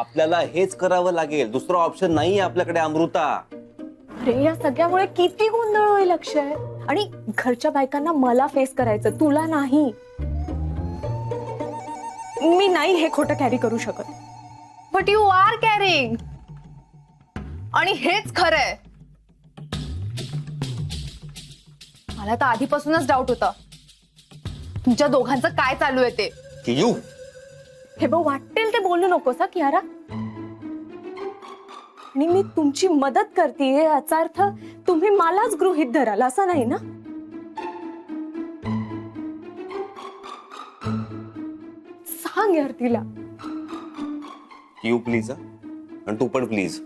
आपल्याला हेच करावं लागेल, दुसरं ऑप्शन नाहीये आपल्याकडे अमृता. अरे या सगळ्यामुळे किती गोंधळ होईल अक्षय. आणि घरच्या बायकांना मला फेस करायचं, तुला नाही. मी नाही हे खोटं कॅरी करू शकत. But you are carrying. आणि हेच खरंय. मला तर आधीपासूनच डाऊट होता तुमच्या दोघांचं काय चालू आहे ते. कियू, हे बघ, वाटेल ते बोलू नकोस हा कियारा. आणि मी तुमची मदत करतेय याचा अर्थ तुम्ही मलाच गृहीत धराल असं नाही ना. सांग यार तिला. कियू प्लीज. आणि तू पण प्लीज.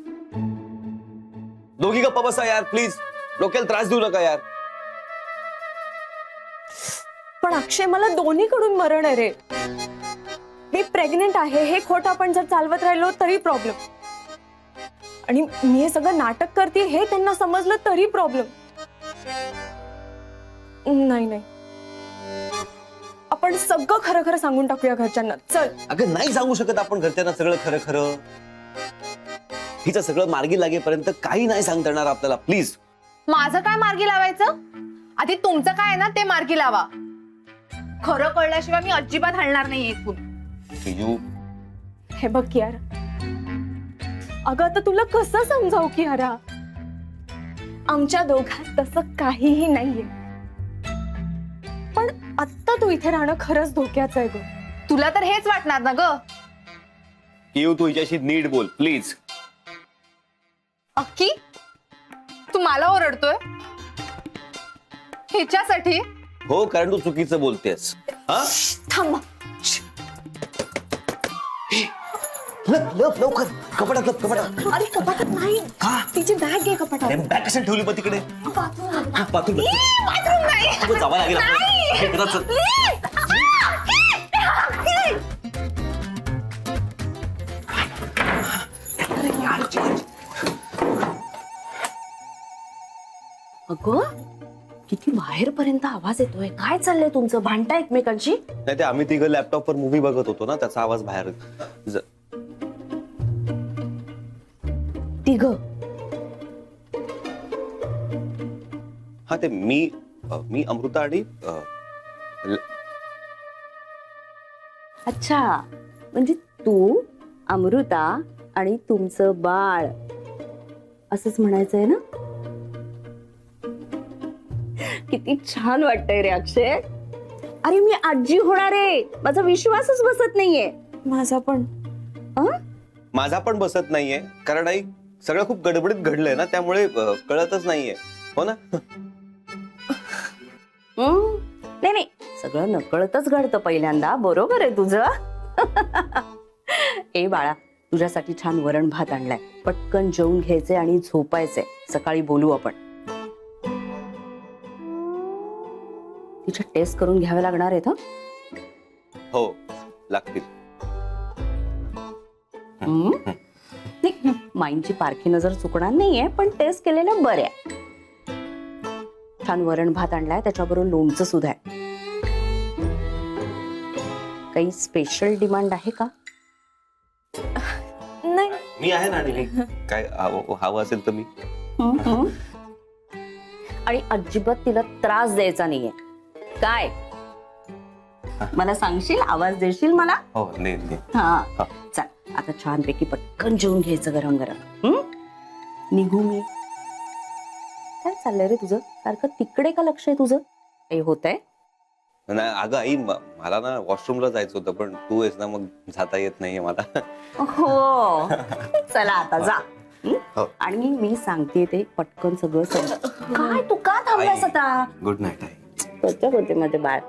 दोघी गप्पा बसा यार प्लीज. डोक्याला त्रास देऊ नका यार. पण अक्षय, मला दोन्हीकडून मरण आहे रे. मी प्रेग्नेंट आहे हे खोटं आपण जर चालवत राहिलो तरी प्रॉब्लेम. आणि मी हे सगळं नाटक करते हे त्यांना समजलं तरी प्रॉब्लेम. नाही नाही, आपण सगळं खरं खरं सांगून टाकूया घरच्यांना. चल. अगं नाही सांगू शकत आपण घरच्यांना सगळं खरं खरं. हिचं सगळं मार्गी लागेपर्यंत काही नाही सांगता येणार आपल्याला. प्लीज. माझं काय मार्गी लावायचं? आधी तुमचं काय आहे ना ते मार्गी लावा. खरं कळल्याशिवाय मी अजिबात हलणार नाही इथून. कियू, हे बघ कियारा, अगं आता तुला कसं समजावू कियारा. आमच्या दोघात तसं काहीही नाहीये. पण आत्ता तू इथे राहणं खरंच धोक्याचं आहे ग. तुला तर हेच वाटणार ना ग. कियू तू हिच्याशी नीट बोल प्लीज. अक्की, तू मला ओरडतोय हिच्यासाठी? हो, कारण तू चुकीचं बोलतेस. हा, थांब. लवकर कपाटात लप, कपाटात. अरे कपाटात नाही. का? तिची बॅग आहे कपाटात. बॅग कशाला ठेवली मग तिकडे? बाथरूम नाही. जावं लागेल अगं किती बाहेरपर्यंत आवाज येतोय. काय चाललंय तुमचं? भांडता एकमेकांशी? नाही, ते आम्ही तिघं लॅपटॉपवर मूवी बघत होतो ना, त्याचा आवाज बाहेर. तिघ? हा, ते मी अमृता आणि अच्छा, म्हणजे तू, अमृता आणि तुमचं बाळ असंच म्हणायचंय ना? किती छान वाटतंय रे अक्षय. अरे मी आजी होणार आहे. माझा विश्वासच बसत नाहीये. माझा पण. माझा पण बसत नाहीये, कारण आई सगळं खूप गडबडीत घडलंय ना, त्यामुळे कळतच नाहीये. हो ना? नाही नाही, सगळं नकळतच घडतं पहिल्यांदा. बरोबर आहे तुझं. ए बाळा, तुझ्यासाठी छान वरण भात आणलाय. पटकन जेवून घ्यायचे आणि झोपायचे. सकाळी बोलू आपण. तिच्या टेस्ट करून घ्याव्या लागणार आहेत. हो, लागतील. माईंची पारखी नजर चुकणार नाहीये, पण टेस्ट केलेल्या बऱ्या. छान वरण भात आणलाय, त्याच्याबरोबर लोणचं सुद्धा आहे. काही स्पेशल डिमांड आहे का? नाही. मी आहे ना, आणि काय हवं असेल तर मी. आणि अजिबात तिला त्रास द्यायचा नाहीये. काय मला सांगशील? आवाज देशील मला? हो, नाही. हा, चल आता छानपैकी पटकन जेवून घ्यायचं गरम गरम. निघू मी? काय चाललंय रे तुझं? सारखं तिकडे का लक्ष आहे तुझं? काही होतंय? नाही अगं आई, मला ना वॉशरूमला जायचं होतं, पण तू आहेस ना, मग जाता येत नाहीये मला. हो, चला आता जा. हो. आणि मी सांगते ते पटकन सगळं काय तू का थांबलास आता? गुड नाईट आई. होते मध्ये बाय.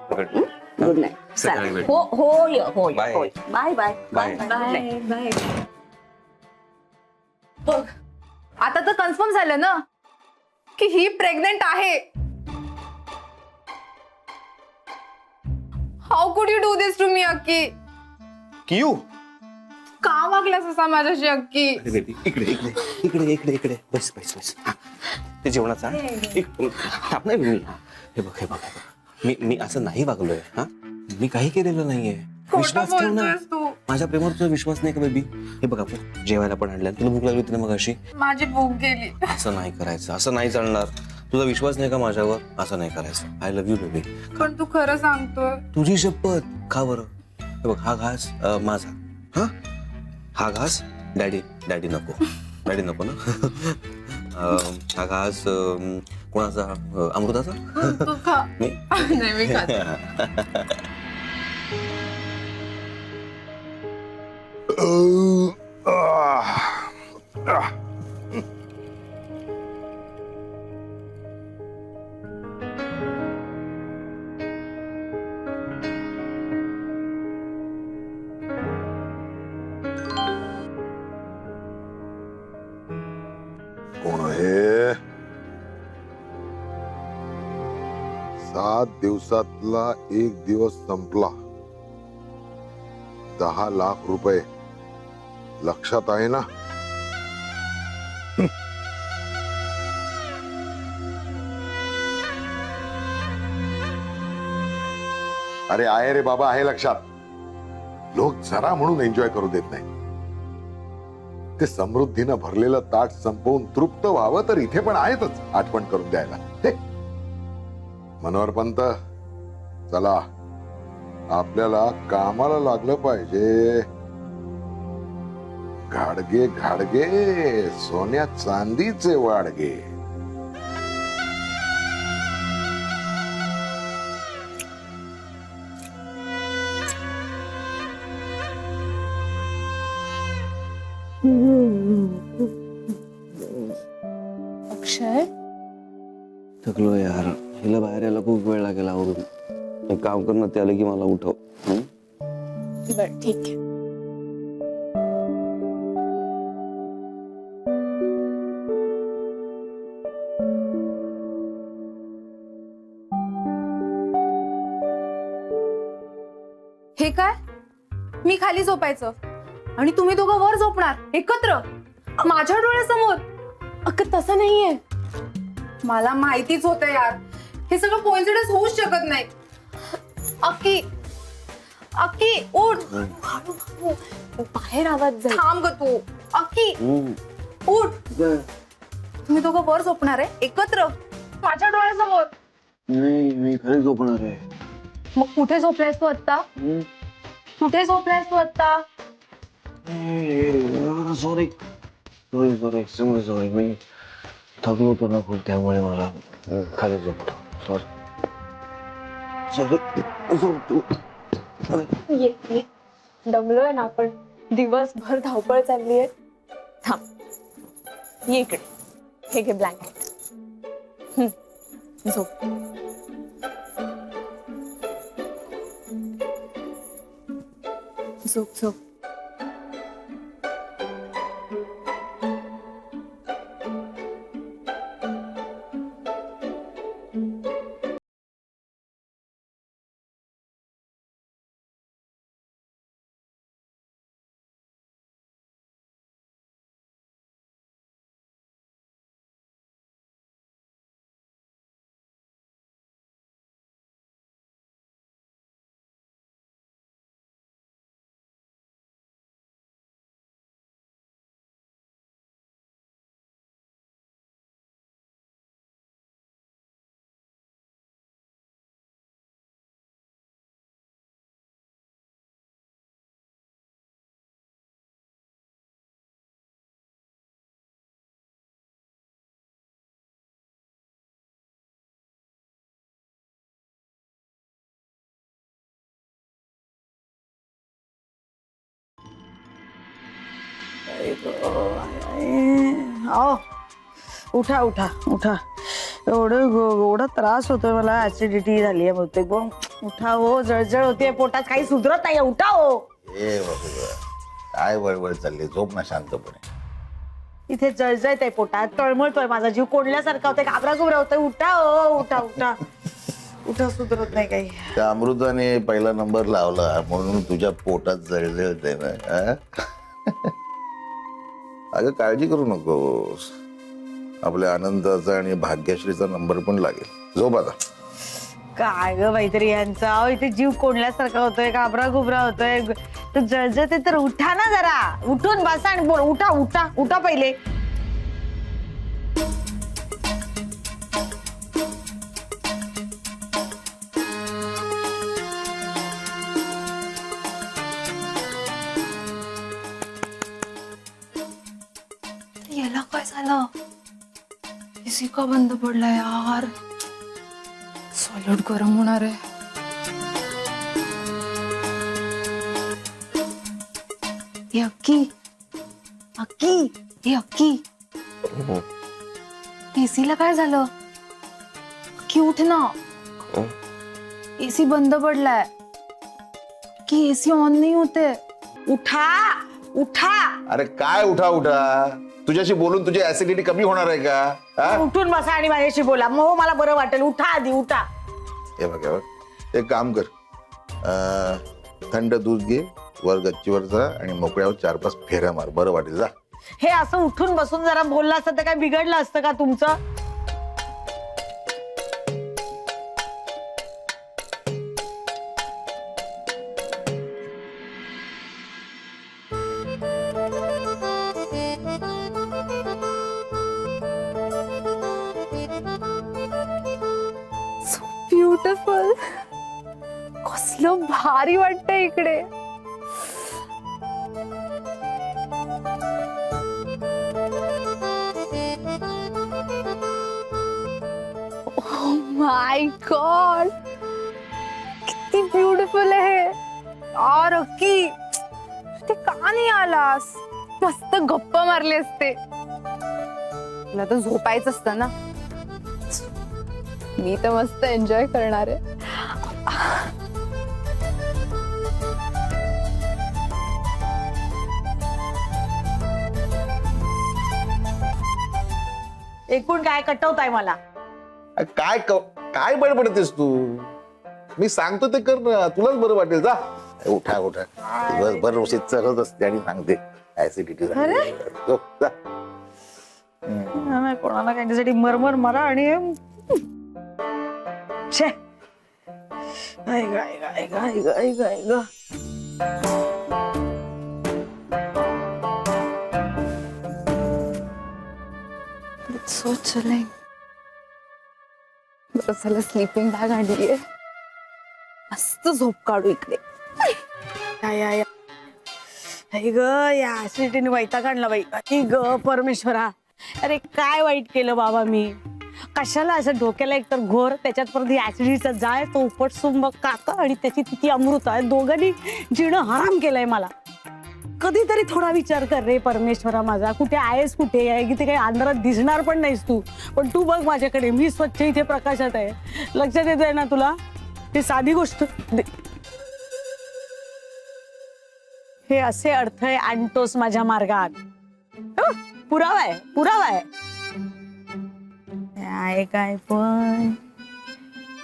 Good night. सकाळी भेटू. हो. Bye. Bye bye bye. Bye bye. बघ, आता तर कन्फर्म झालं ना की ही प्रेग्नेंट आहे. How could you do this to me Akki? कियू, का वागलास असा माझ्याशी अक्की? इकडे बस. हा, ते जेवणाचा थांब. नाही मी, हे बघ मी असं नाही वागलोय. हा, मी काही केलेलं नाहीये. विश्वास ठेव ना. माझ्या प्रेमावर तुझा विश्वास नाही का बेबी? हे बघ आपण जेवायला पण आणलं, तुला भूक लागली होती ना मग अशी. माझी भूक गेली. असं नाही करायचं, असं नाही चालणार. तुझा विश्वास नाही का माझ्यावर? असं नाही करायचं. I love you baby. पण तू खरं सांगतोय? तुझी शपथ. खा बरं. हे बघ हा घास माझा. हा घास डॅडी नको. डॅडी नको ना. हा घास कोणाचा? अमृताचा. तू खा. मी नाही मी खाते. कोण आहे? 7 दिवसातला एक दिवस संपला. 10 लाख रुपये लक्षात आहे ना? अरे आहे रे बाबा, आहे लक्षात. लोक जरा म्हणून एन्जॉय करू देत नाही. ते समृद्धीनं भरलेलं ताट संपवून तृप्त व्हावं तर इथे पण आहेतच आठवण करून द्यायला. हे मनोहर पंत, चला आपल्याला कामाला लागलं पाहिजे. घाडगे घाडगे सोन्या चांदीचे वाडगे. अक्षय, थकलो यार. हिला बाहेर यायला खूप वेळ लागेल आवरून. एक काम कर ना, ते आलं की मला उठव. बर ठीक आहे. हे काय? मी खाली झोपायचं आणि तुम्ही दोघं वर झोपणार एकत्र माझ्या डोळ्यासमोर? अगं तसं नाहीये. मला माहितीच होतं यार, हे सगळं कोइन्सिडन्स होऊच शकत नाही. अक्की अक्की उठ. बाहेर आवाज जाईल. थांब ग तू. अक्की उठ. तुम्ही दोघं वर झोपणार आहे एकत्र माझ्या डोळ्यासमोर? नाही, मी खाली झोपणार आहे. मग कुठे झोपलायस तू आता? कुठे झोपलायस तू आता? Sorry sorry sorry sorry. मी थकलो होतो ना खूप, त्यामुळे मला खाली झोपतो. ये दमलोय ना आपण, दिवसभर धावपळ चालली आहे. थांब, ये इकडे. हे घे ब्लँकेट. झोप. झोप झोप. उठा उठा उठा. एवढा त्रास होतोय मला. ऍसिडिटी झाली आहे बहुतेक. उठा हो, जळजळ होते पोटात, काही सुधरत नाही. उठा हो. ए बाबा, काय वळवळ चालली? झोप ना शांतपणे. इथे जळजळत आहे पोटात, तळमळतोय, माझा जीव कोंडल्यासारखा होतोय, घाबराघुबरा होतोय. उठा हो, उठा उठा उठा. सुधरत नाही काही. त्या अमृताने पहिला नंबर लावला म्हणून तुझ्या पोटात जळजळते ना. अगं काळजी करू नकोस. आपल्या आनंदाचा आणि भाग्यश्रीचा नंबर पण लागेल. झोप आता. काय ग काहीतरी यांचा. इथे जीव कोंडल्यासारखा होतोय, घाबराघुबरा होतोय. तर जळजळते तर उठा ना जरा, उठून बसा आणि बोल. उठा उठा उठा पहिले. याला काय झालं? एसी का बंद पडला यार? सॉलिड गरम होणार आहे. ये अक्की, अक्की, हे अक्की, एसीला काय झालं? अक्की उठ ना. एसी बंद पडलाय की एसी ऑन नाही होते. उठा उठा. अरे काय उठा उठा, तुझ्याशी बोलून तुझी ऍसिडिटी कमी होणार आहे का? हा? उठून बसा आणि माझ्याशी बोला, मग मला बरं वाटेल. उठा आधी उठा. हे बघ हे बघ, एक काम कर, थंड दूध घे, वर गच्चीवर जा आणि मोकळ्यावर 4-5 फेऱ्या मार, बरं वाटेल. जा. हे असं उठून बसून जरा बोललं असतं तर काय बिघडलं असतं का तुमचं? ब्युटिफुल. कसलं भारी वाटतंय इकडे. ओह माय गॉड, किती ब्युटिफुल आहे. और अक्की, ते का नाही आलास? मस्त गप्पा मारले असते. तुला तर झोपायचं असतं ना. मी तर मस्त एन्जॉय करणार आहे. एकूण काय कटवताय मला? काय बडबडतेस तू? मी सांगतो ते कर ना, तुलाच बरं वाटेल. जा. उठा उठा, दिवसभर रोशीत चढत असते आणि सांगते ऍसिडिटी. कोणाला काहीसाठी मरमर मरा आणि छे. गाय गाय गाय गाय गाय गाय ग. सो चलिंग. बरं चला, स्लीपिंग बॅग आणलीये, मस्त झोप काढू इकडे. ग या ऍसिडिटीने वैताग आणला बाई. आई ग परमेश्वरा, अरे काय वाईट केलं बाबा मी? कशाला असं डोक्याला एकतर घोर, त्याच्यात परत ऍसिडिटीचा जाय, तो उपटसुंब काका आणि त्याची तिची अमृता, दोघांनी जिणं हराम केलंय मला. कधीतरी थोडा विचार कर रे परमेश्वरा माझा. कुठे आहेस, कुठे आहे की ते काही अंधारात दिसणार पण नाहीस तू, पण तू बघ माझ्याकडे, मी स्वच्छ इथे प्रकाशात आहे. लक्षात येत आहे ना तुला? ही साधी गोष्ट. हे असे अडथळे आणतोस माझ्या मार्गात. पुरावा आहे, पुरावा आहे. काय काय पण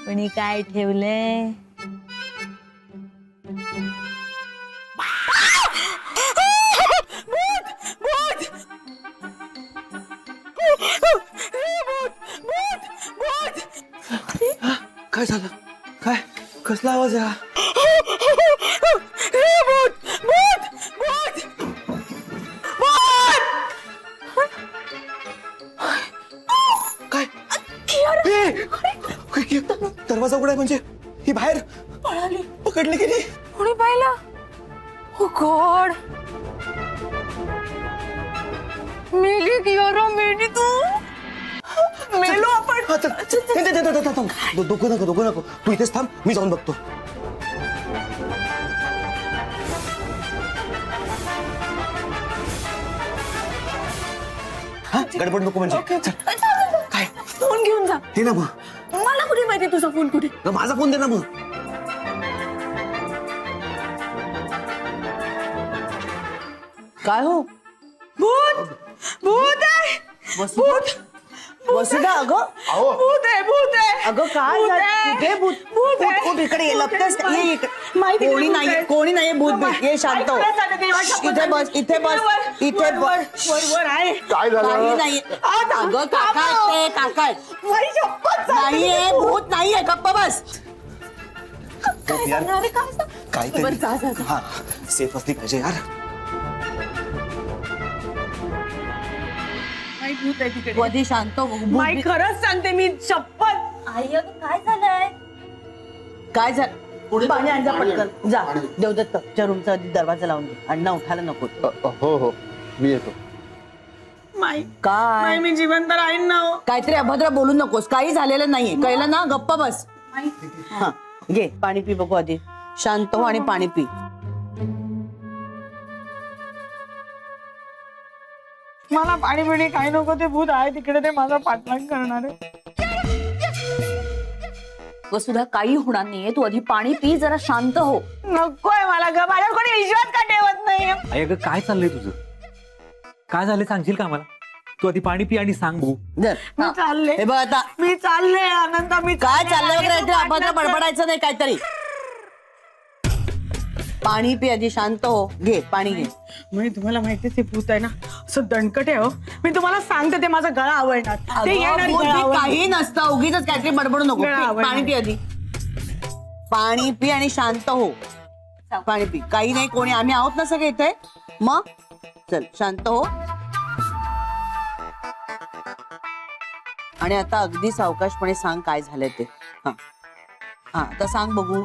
कोणी काय ठेवलंय? काय झालं? काय कसला आवाज आहे? काय? दरवाजा उघडाय म्हणजे ही बाहेर पकडली गेली. कोणी पाहिलं? ओ गॉड, मेली की यार, मेली तू. मेलो आपण. दोघं नको तू इथेच थांब, मी जाऊन बघतो. हा गडबड नको म्हणजे. काय फोन घेऊन जा. दे ना मग. मला कुठे माहिती तुझा फोन कुठे? माझा फोन दे ना मग. काय हो? भूत भूत आहे. भूत वसुधा. अगं भूत आहे, भूत आहे. अगं काय झालं? कुठे भूत? भूत आहे. इकडे लपतेस. ये इकडे. कोणी नाही, कोणी नाही. भूत ये शांत हो. इथे बस, इथे बस, इथे बस. वर आहे. काय झालं? काही नाही. अगं काका काका नाहीये, भूत नाहीये. गप्प बस. काय यार सांगणार आहे, काय सांग- काहीतरी बरं, जा, जा, जा. हा सेफ असली पाहिजे यार. माई भूत आहे तिकडे. तू आधी शांत हो. भूत माई बी- खरंच सांगते मी शपथ. आई अगं काय झालंय? काय झालं? पाणी आण जा पटकन. जा देवदत्तच्या रूमचा आधी दरवाजा लावून दे. अण्णा उठायला नको. हो हो मी येतो. माई काय माई मी जिवंत राहीन ना हो. काहीतरी अभद्र बोलू नकोस. काही झालेलं नाहीये, कळलं ना? गप्प बस. हा घे पाणी पी बघू आधी. शांत हो आणि पाणी पी. मला पाणी पिणी काही नको. ते भूत आहे तिकडे, ते माझा पाठलाग करणार आहे. सुद्धा काही होणार नाहीये. तू आधी पाणी पी, जरा शांत हो. नकोय मला ग. माझ्यावर कोणी विश्वास का ठेवत नाही. आई अगं काय चाललंय तुझं? काय झालंय सांगशील का मला? तू आधी पाणी पी आणि सांग बघू. जर मी चालले. हे बघ आता मी चालले आनंद. मी काय चाललंय आणि वगैरे तू ते अभद्र पाठलाग कर. बडबडायचं नाही काहीतरी. पाणी पी आधी, शांत हो. घे पाणी घे. मी तुम्हाला माहितीच आहे भूत आहे ना, असं दणकट आहे हो. मी तुम्हाला सांगते ते माझा गळा आवडणार. ते येणार अगं, भूत गळा बीत आवडणार. काही नसतं. उगीच काहीतरी बडबडू नको. गळा पी, आवडणार. पाणी पी आधी. पाणी पी आणि शांत हो. पाणी पी. काही नाही, कोणी आम्ही आहोत ना सगळे इथे. मग चल शांत हो. आणि आता अगदी सावकाशपणे सांग काय झालंय ते. हा हा आता सांग बघू.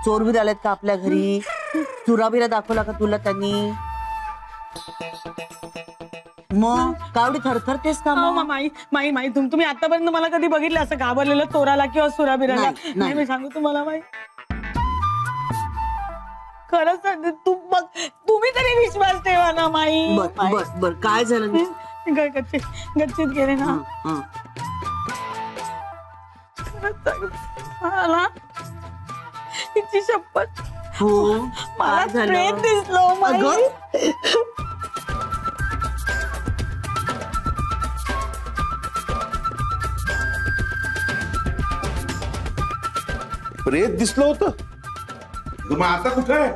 चोर बिर आलेत का आपल्या घरी? चुराबिरा दाखवला का तुला त्यांनी? मग कावडी थरथरतेस का हो, मग? माई माई माई तुम्ही आतापर्यंत मला कधी बघितलं असं घाबरलेलं चोराला किंवा सुराबिराला? नाही, नाही. मी सांगू तुम्हाला माई, खरंच सांगते. तुम्ही तरी विश्वास ठेवा ना माई. बर बर बर काय झालं? गच्चीत गेले ना. हं, हं. खरंच सांगते. मला तिची शपथ हो मला काय झालं? प्रेत दिसलो माई. अगं. प्रेत दिसलं होतं. मग आता कुठे आहे?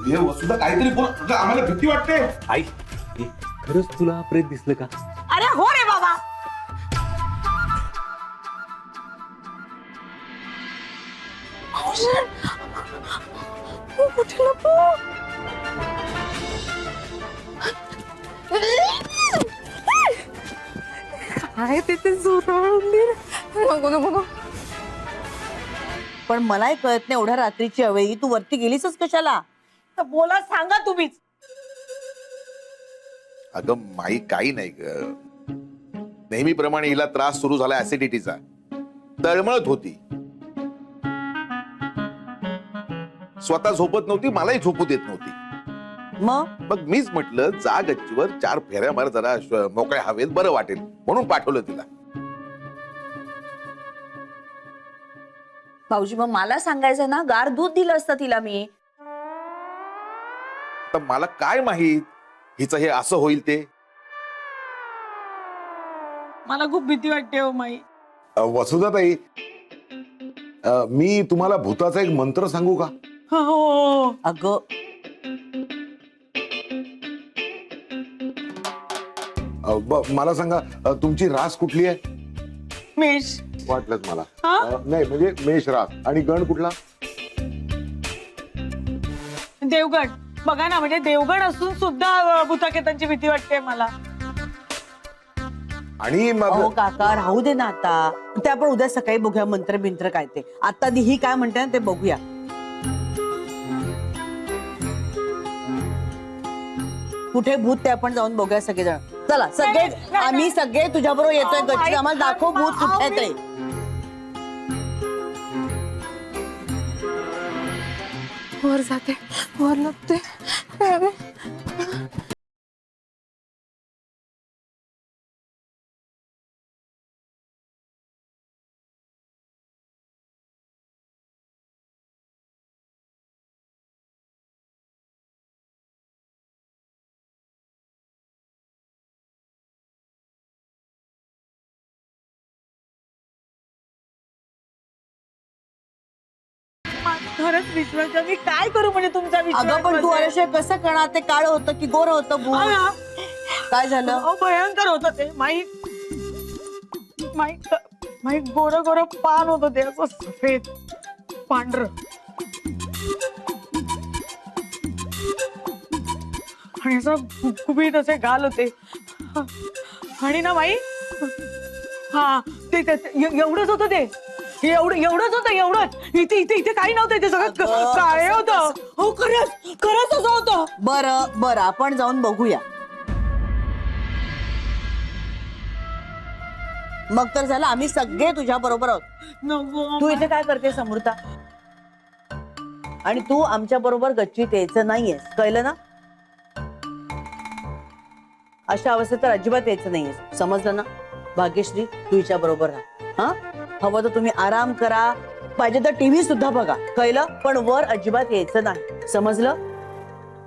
हे वसुधा काहीतरी बोल. अगं, आम्हाला भीती वाटते. आई ए, खरंच तुला प्रेत दिसलं का? अरे हो रे बाबा. कुठे लपू? काय तिथे झुरळून दे. नको नको नको. पण मलाही कळत नाही एवढ्या रात्रीची अवेळी तू वरती गेलीसच कशाला? तर बोला, सांगा तुम्हीच. अगं माई काही नाही ग. नेहमीप्रमाणे हिला त्रास सुरू झाला ऍसिडिटीचा. तळमळत होती. स्वतः झोपत नव्हती, मलाही झोपू देत नव्हती. मग मीच म्हटलं जा गच्चीवर 4 फेऱ्या मार, जरा मोकळ्या हवेत बरं वाटेल म्हणून पाठवलं तिला. भाऊजी मग मला सांगायचं ना, गार दूध दिलं असतं तिला मी. तर मला काय माहित हिचं हे असं होईल ते. मला खूप भीती वाटते हो माई. वसुधाताई, मी तुम्हाला भूताचा एक मंत्र सांगू का? हो. अगं मला सांगा, तुमची रास कुठली आहे? मेष. वाटलंच मला. हा? नाही म्हणजे मेष रास. आणि गण कुठला? देवगड. बघा ना, म्हणजे देवगड असून सुद्धा भूताकेतांची भीती वाटते मला. आणि मग अहो काका राहू दे ना आता. ते आपण उद्या सकाळी बघूया मंत्र बिंत्र काय ते. आता ही काय म्हणते ना ते बघूया. कुठे भूत ते आपण जाऊन बघूया सगळेजण. चला सगळे आम्ही सगळे तुझ्या बरोबर येतोय गच्ची. आम्हाला दाखव भूत कुठे ते. वर जाते, वर लपते. खरंच विश्वास आहे. मी काय करू म्हणजे तुमचा विश्वास अगं पण तू बसेल? अरे कसं करणार? ते काळ होतं की गोर होतं भूत? हा. काय झालं? अहो, भयंकर होत ते. माई गोर गोर पान होत ते, असं सफेद पांढर. आणि असं गुबगुबीत असे गाल होते आणि ना बाई हा एवढंच होतं ते एवढंच होतं एवढंच इथे इथे इथे काही नव्हतं ते सगळं काय होतं हो खरंच खरंच असं होतं. बरं बरं आपण जाऊन बघूया. मग तर झालं आम्ही सगळे तुझ्या बरोबर आहोत. नको तू इथे काय करतेस अमृता? आणि तू आमच्या बरोबर गच्चीत यायचं नाहीयेस, कळलं ना? अशा अवस्थेत तर अजिबात यायचं नाहीयेस, समजलं ना? भाग्यश्री तू हिच्या बरोबर राहा. हा हवं तर तुम्ही आराम करा, पाहिजे तर टीव्ही सुद्धा बघा, कळलं? पण वर अजिबात यायचं नाही, समजलं?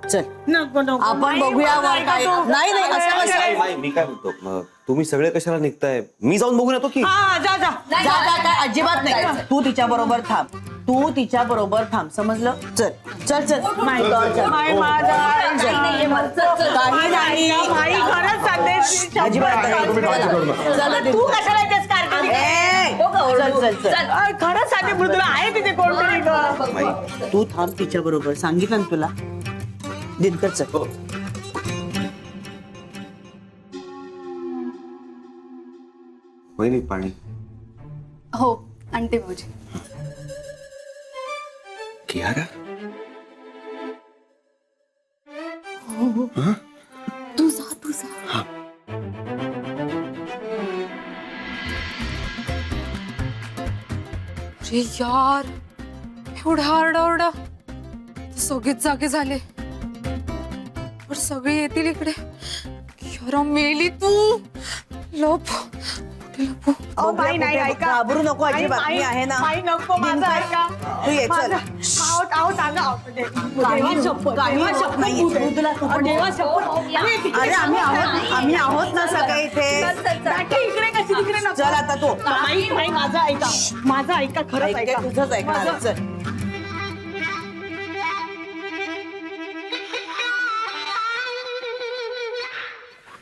चल नको नको आपण बघूया वर काय. नाही नाही असं कसं? मी काय म्हणतो मग तुम्ही सगळे कशाला निघताय? मी जाऊन बघून येतो की. हा जा जा जा जा काय अजिबात नाही. तू तिच्या बरोबर थांब, तू तिच्या बरोबर थांब, समजलं? चल चल चल माई काही नाही खरंच सांगते अजिबात नाही. तू कशाला येतेस चल चल चल खरंच सांगते मृदुला आहे तिथे कोणतरी ग. तू थांब तिच्या बरोबर, सांगितलं ना तुला. दिनकर चल. वहिनी पाणी. हो आणते भाऊजी. कियारा तू जा अरे यार एवढा आरडाओरडा सगळेच जागे झाले पण सगळे येतील इकडे. यार मेली तू. लप कुठे लपू? बाई नाही ऐका घाबरू नको अजिबात, मी आहे ना. बाई नको माझं ऐका. तू ये चल. आहो सांगा काही शपथ नाही तुला. अरे आम्ही आहोत ना सगळे इथे. इकडे कशी तिकडे नको. चल आता तू बाई माझं ऐका माझं ऐका खरंच ऐक, ऐका तुझंच ऐकणार आहे. चल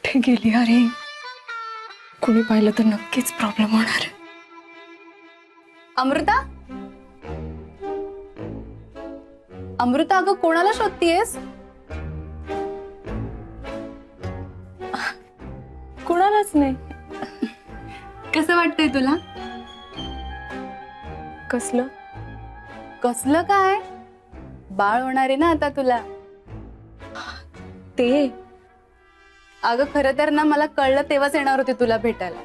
कुठे गेली अरे? कोणी पाहिलं तर नक्कीच प्रॉब्लेम होणार. अमृता अमृता अगं कोणाला शोधतीयस? कुणालाच नाही. कसं वाटतंय तुला? कसलं? कसलं काय? बाळ होणार आहे ना आता तुला. ते अगं खरं तर ना मला कळलं तेव्हाच येणार होते तुला भेटायला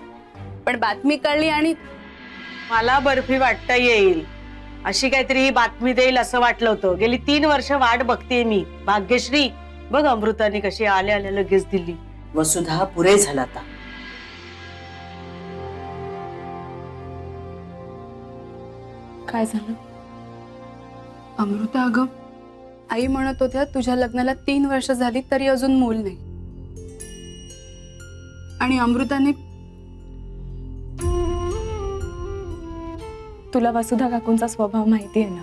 पण बातमी कळली आणि मला बर्फी वाटता येईल अशी काहीतरी ही बातमी देईल असं वाटलं होतं. गेली 3 वर्ष वाट बघतेय मी. भाग्यश्री बघ अमृताने कशी आल्या आल्या लगेच दिली. वसुधा पुरे झाला आता. काय झालं? अमृता अगं आई म्हणत होत्या तुझ्या लग्नाला 3 वर्ष झाली तरी अजून मूल नाही आणि अमृताने तुला वसुधा काकूंचा स्वभाव माहिती आहे ना.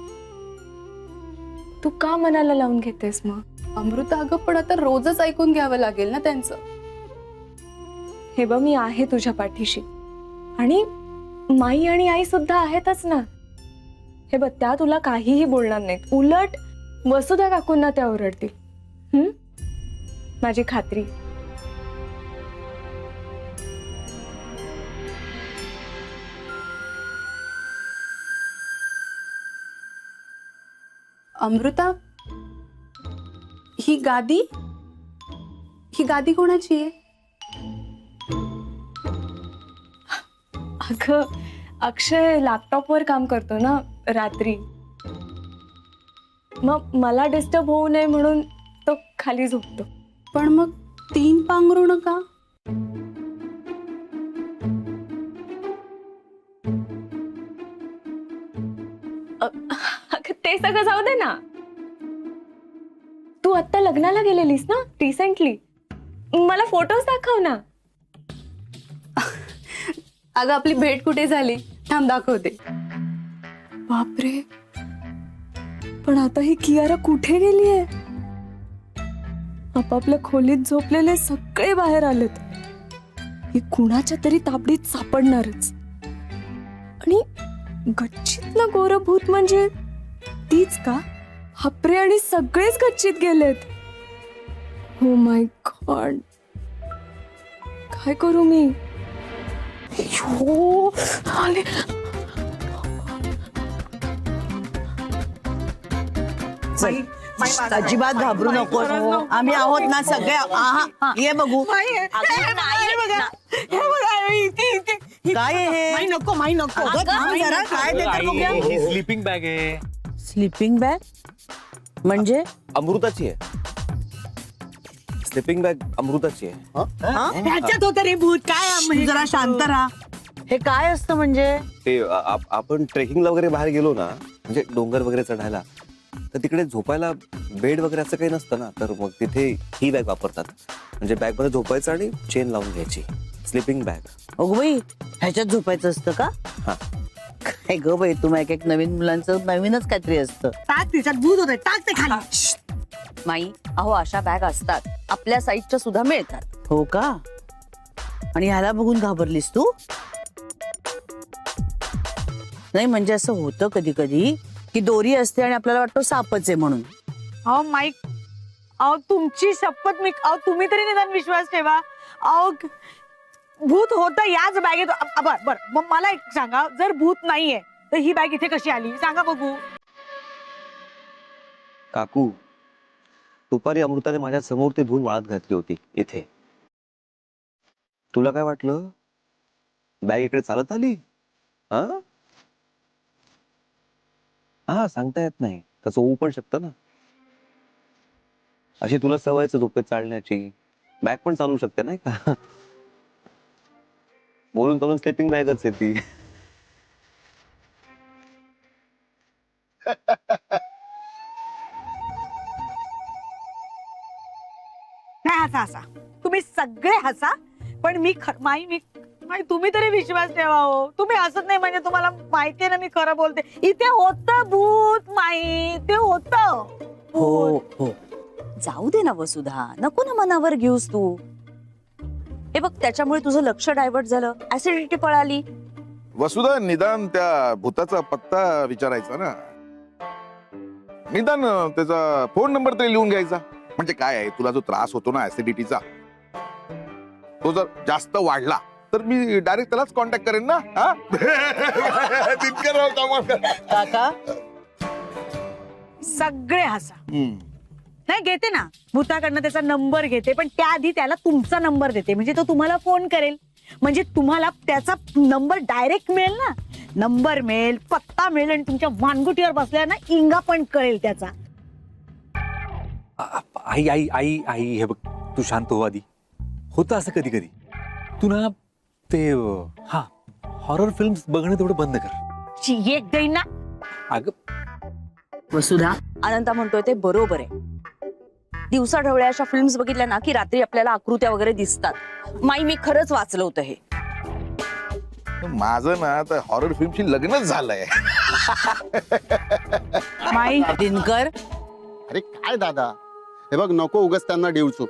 तू का मनाला लावून घेतेस मग? अमृता अगं पण आता रोजच ऐकून घ्यावं लागेल ना त्यांचं. हे बघ मी आहे तुझ्या पाठीशी आणि माई आणि आई सुद्धा आहेतच ना. हे बघ त्या तुला काहीही बोलणार नाहीत. उलट वसुधा काकूंना त्या ओरडतील. माझी खात्री. अमृता ही गादी कोणाची आहे? अगं अक्षय लॅपटॉपवर काम करतो ना रात्री. मग मला डिस्टर्ब होऊ नये म्हणून तो खाली झोपतो. पण मग 3 पांघरुण का? अगं ते सगळं जाऊ दे ना. तू आता लग्नाला गेलेलीस ना रिसेंटली. मला फोटोज दाखव ना. अगं आपली भेट कुठे झाली? थांब दाखवते. बापरे पण आता ही कियारा कुठे गेली आहे? आपापल्या खोलीत झोपलेले सगळे बाहेर आलेत. ही कुणाच्या तरी ताबडीत सापडणारच. आणि गच्चीतलं गोरं भूत म्हणजे तीच का? हपरे आणि सगळेच गच्चीत गेलेत. हो माय गॉड, काय करू मी? हो आले. चल, अजिबात घाबरू नको. आम्ही आहोत ना सगळे. आहा, ये बघू. काय आहे हे? नको माई नको. अगं, थांब जरा. काय ते तर बघूया. ही स्लीपिंग बॅग आहे. स्लीपिंग बॅग म्हणजे अमृताची आहे. स्लिपिंग बॅग अमृताची आहे. ह्याच्यात होतं रे भूत. काय जरा शांत राहा. हे काय असतं म्हणजे? ते आपण ट्रेकिंगला वगैरे बाहेर गेलो ना, म्हणजे डोंगर वगैरे चढायला, तर तिकडे झोपायला बेड वगैरे असं काही नसतं ना, तर मग तिथे ही बॅग वापरतात. म्हणजे बॅग मध्ये झोपायचं आणि चेन लावून घ्यायची. Sleeping bag. अगो बाई, ह्याच्यात झोपायचं असतं का? हा. काय ग बाई, तुम्ही एक नवीन मुलांचं नवीनच काहीतरी असतं. टाक तिच्यात भूत होत. टाक ते खाली. माई, अहो अशा बॅग असतात, आपल्या साईजच्या सुद्धा मिळतात. हो का? आणि ह्याला बघून घाबरलीस तू? नाही म्हणजे असं होतं कधी कधी की दोरी असते आणि आपल्याला वाटतं सापच आहे म्हणून. अहो माईक, अहो तुमची शपथ मी, अहो तुम्ही तरी निदान विश्वास ठेवा. अहो भूत होतं याच बॅगेत. बर मग मला एक सांगा, जर भूत नाहीये तर ही बॅग इथे कशी आली सांगा बघू. काकू, दुपारी अमृताने माझ्या समोर ती धुवून वाळत घातली होती इथे. तुला काय वाटलं बॅग इकडे चालत आली? हा सांगता येत नाही, तसं होऊ पण शकतं ना. अशी तुला सवयच झोपेत चालण्याची, बॅग पण चालू शकते नाही का? बोलून बोलून स्लिपिंग बॅगच आहे ती. नाही हसा हसा, तुम्ही सगळे हसा, पण मी माई तुम्ही तरी विश्वास ठेवा हो. तुम्ही हसत नाही म्हणजे तुम्हाला माहितीये ना मी खरं बोलते. इथे होतं भूत माई, ते होतं. हो हो. जाऊ दे ना वसुधा, नको ना मनावर घेऊस तू. हे बघ, त्याच्यामुळे तुझं लक्ष डायव्हर्ट झालं, ऍसिडिटी पळाली. वसुधा, निदान त्या भूताचा पत्ता विचारायचा ना. निदान त्याचा फोन नंबर तरी लिहून घ्यायचा. म्हणजे काय आहे, तुला जो त्रास होतो ना ऍसिडिटीचा, तो जर जास्त वाढला तर मी डायरेक्ट त्यालाच कॉन्टॅक्ट करेन ना. काका सगळे हसा. नाही घेते ना, भूताकडनं त्याचा नंबर घेते, पण त्याआधी त्याला तुमचा नंबर देते, म्हणजे तो तुम्हाला फोन करेल. म्हणजे तुम्हाला त्याचा नंबर डायरेक्ट मिळेल ना. नंबर मिळेल, पत्ता मिळेल, आणि तुमच्या मानगुटीवर बसल्या ना इंगा पण कळेल त्याचा. आई आई आई आई हे बघ, तू शांत हो आधी. होतं असं कधी कधी. तू ना ते हा हॉरर फिल्म्स बघणं तेवढं बंद कर. एक देईन ना. अगं वसुधा, अनंता म्हणतोय ते बरोबर आहे. दिवसा ढवळ्या अशा फिल्म्स बघितल्या ना की रात्री आपल्याला आकृत्या वगैरे दिसतात. माई, मी खरंच वाचलं होतं हे. माझं ना तर हॉरर फिल्मशी लग्नच झालंय. माई दिनकर, अरे काय दादा, हे बघ नको उगाच त्यांना डिवचू.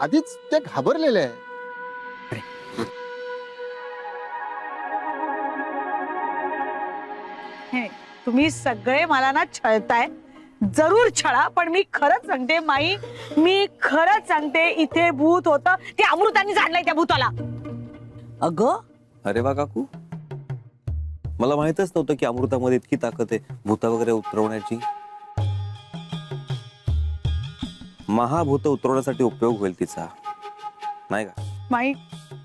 आधीच ते घाबरलेले आहे. तुम्ही सगळे मला ना छळताय. जरूर छळा, पण मी खरंच सांगते माई, मी खरंच सांगते इथे भूत होतं. ते अमृताने जाणलंय त्या भूताला. अगं अरे वा काकू, मला माहितच नव्हतं की अमृतामध्ये इतकी ताकद आहे भूत वगैरे उतरवण्याची. महाभूत उतरवण्यासाठी उपयोग होईल तिचा, नाही का? माई,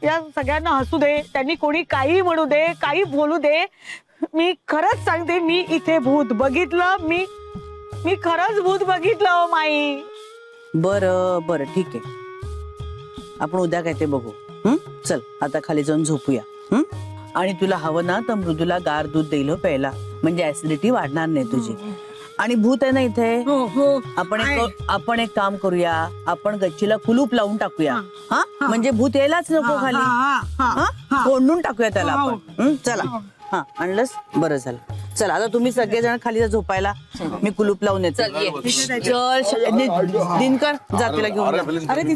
या सगळ्यांना हसू दे, त्यांनी कोणी काही म्हणू दे, काही बोलू दे, मी खरंच सांगते मी इथे भूत बघितलं. मी खरंच भूत बघितलं हो माई. बरं बरं ठीक आहे, आपण उद्या काय ते बघू. चल आता खाली जाऊन झोपूया. आणि तुला हवं ना तर मृदूला गार दूध देईल प्यायला, म्हणजे ऍसिडिटी वाढणार नाही तुझी. आणि भूत आहे ना इथे, आपण एक काम करूया, आपण गच्चीला कुलूप लावून टाकूया. हा म्हणजे भूत यायलाच नको खाली. कोंडून टाकूया त्याला आपण. चला. हा आणलंस, बरं झालं. चला आता तुम्ही सगळेजण खाली जा झोपायला, मी कुलूप लावून येते. चल दिनकर, जा तिला घेऊन जा.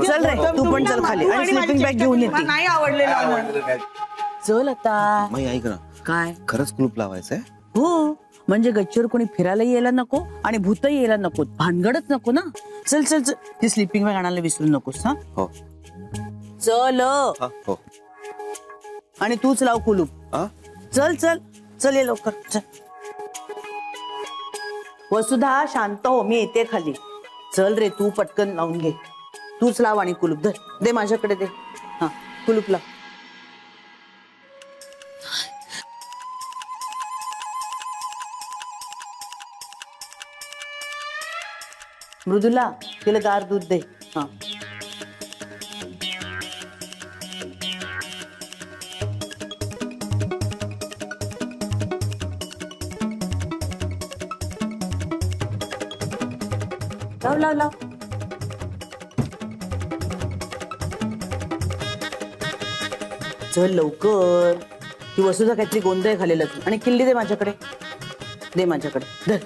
चल रे, तू पण चल खाली, आणि स्लीपिंग बॅग घेऊन येते. नाही आवडलेलं. चल आता. माई ऐक ना, काय? खरंच कुलूप लावायचंय? हो म्हणजे गच्चीवर कोणी फिरायलाही यायला नको आणि भूतही यायला नको, भानगडच नको ना. चल चल चल, ती स्लिपिंग बॅग आणायला विसरू नकोस. हा हो चल. हा हो आणि तूच लाव कुलूप. हा चल चल चल, ये लवकर चल. वसुधा शांत हो, मी येते खाली. चल रे, तू पटकन लावून घे. तूच लाव आणि कुलूप धर. दे माझ्याकडे दे. हा कुलूप लाव. मृदुला, तिला गार दूध दे. हा लाव लाव लाव. चल लवकर. ती वसुधा काहीतरी गोंधळ घालेल आणि किल्ली दे माझ्याकडे. दे माझ्याकडे, धर.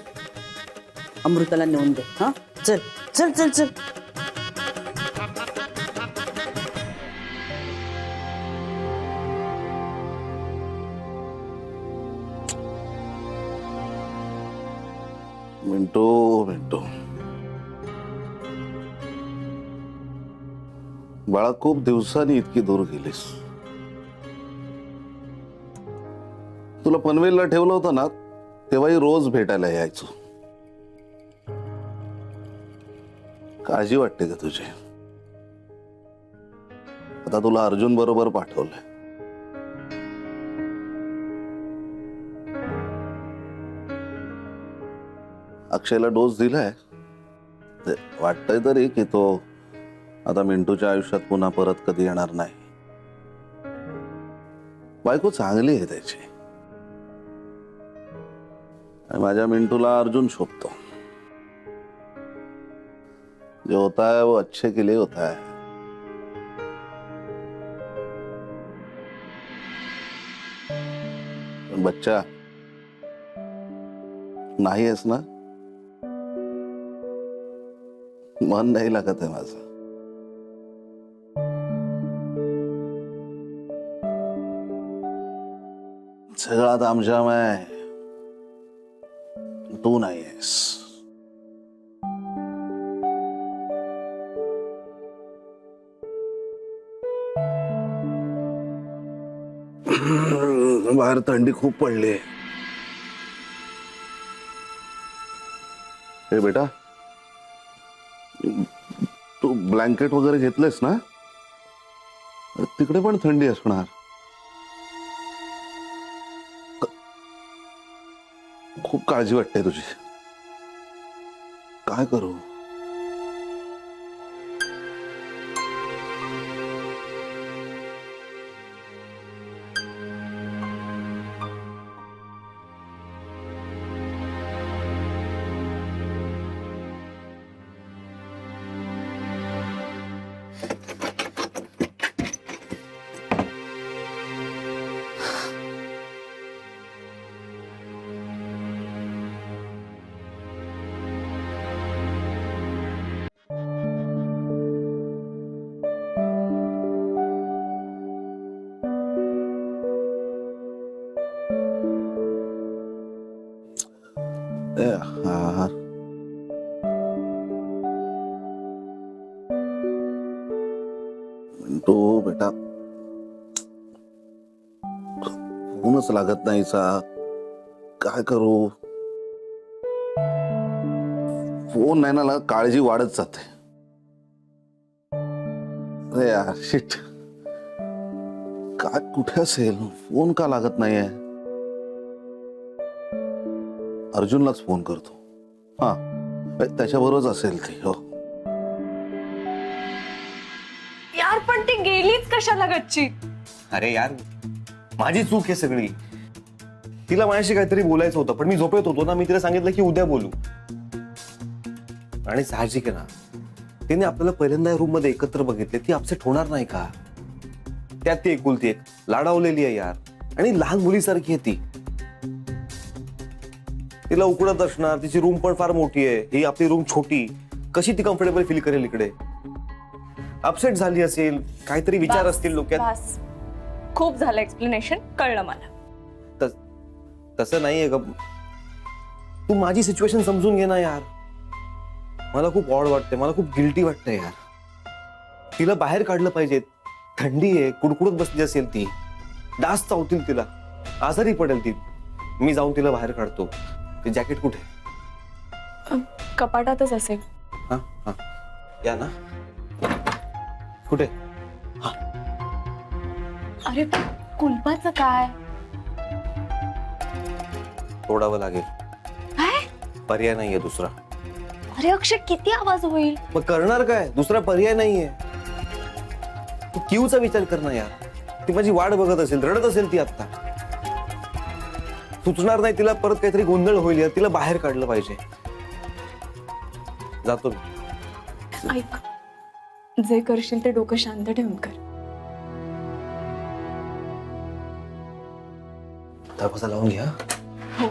अमृताला नेऊन दे. हा चल चल चल चल. मिंटू मिंटू, बाळा खूप दिवसांनी इतकी दूर गेलीस. तुला पनवेलला ठेवलं होतं ना, तेव्हाही रोज भेटायला यायचो. काळजी वाटते का तुझी? आता तुला अर्जुन बरोबर पाठवलंय. अक्षयला डोस दिलाय. वाटतंय तरी की तो आता मिंटूच्या आयुष्यात पुन्हा परत कधी येणार नाही. बायको चांगली आहे त्याची, आणि माझ्या मिंटूला अर्जुन शोभतो. जो होता है वो अच्छे के लिए होता है. बच्चा नाही आहेस ना? मन नाही लागत आहे माझं. सगळा तामझाम आहे, तू नाही आहेस. बाहेर थंडी खूप पडली. हे बेटा, तू ब्लँकेट वगैरे घेतलेस ना? तिकडे पण थंडी असणार. खूप काळजी वाटते तुझी. काय करू? यार, मिंटू बेटा, फोनच लागत नाहीचा. काय करू? फोन नाही ना, काळजी वाढत जाते. अरे यार, शिट. काय कुठे असेल? फोन का लागत नाहीये? अर्जुनलाच फोन करतो. हा, त्याच्याबरोबरच असेल ती. हो यार, पण ती गेलीच कशाला गच्ची? अरे यार, माझी चूक आहे सगळी. तिला माझ्याशी काहीतरी बोलायचं होतं, पण मी झोपेत होतो ना. मी तिला सांगितलं की उद्या बोलू. आणि साहजिक आहे ना, तिने आपल्याला पहिल्यांदा रूम मध्ये एकत्र बघितले. ती अपसेट होणार नाही का? त्यात ती एकुलती एक लाडावलेली आहे यार, आणि लहान मुलीसारखी आहे ती. तिला उकडत असणार. तिची रूम पण फार मोठी आहे, ही आपली रूम छोटी. कशी ती कम्फर्टेबल फील करेल इकडे? अपसेट झाली असेल, काहीतरी विचार असतील डोक्यात. बस, खूप झालं एक्सप्लेनेशन, कळलं मला. तसं नाहीये ग. तू माझी सिच्युएशन समजून घे ना यार. मला खूप ऑड वाटते, मला खूप गिल्टी वाटतंय यार. तिला बाहेर काढलं पाहिजे. थंडी आहे, कुडकुडत बसली असेल ती, डास चावतील तिला, आजारी पडेल ती. मी जाऊन तिला बाहेर काढतो. ते जॅकेट कुठे? कपाटातच असेल. हा हा या ना. कुठे? अरे कुलपाचं काय? तोडावं लागेल. काय? पर्याय नाहीये दुसरा. अरे अक्षय, किती आवाज होईल? मग करणार काय? दुसरा पर्याय नाहीये. तू क्यूचा विचार कर ना यार. ती माझी वाट बघत असेल, रडत असेल ती आता. सुचणार नाही तिला, परत काहीतरी गोंधळ होईल यार. तिला बाहेर काढलं पाहिजे. जातो मी. ऐक, जे करशील ते डोकं शांत ठेवून कर. दरवाजा लावून घ्या. हो.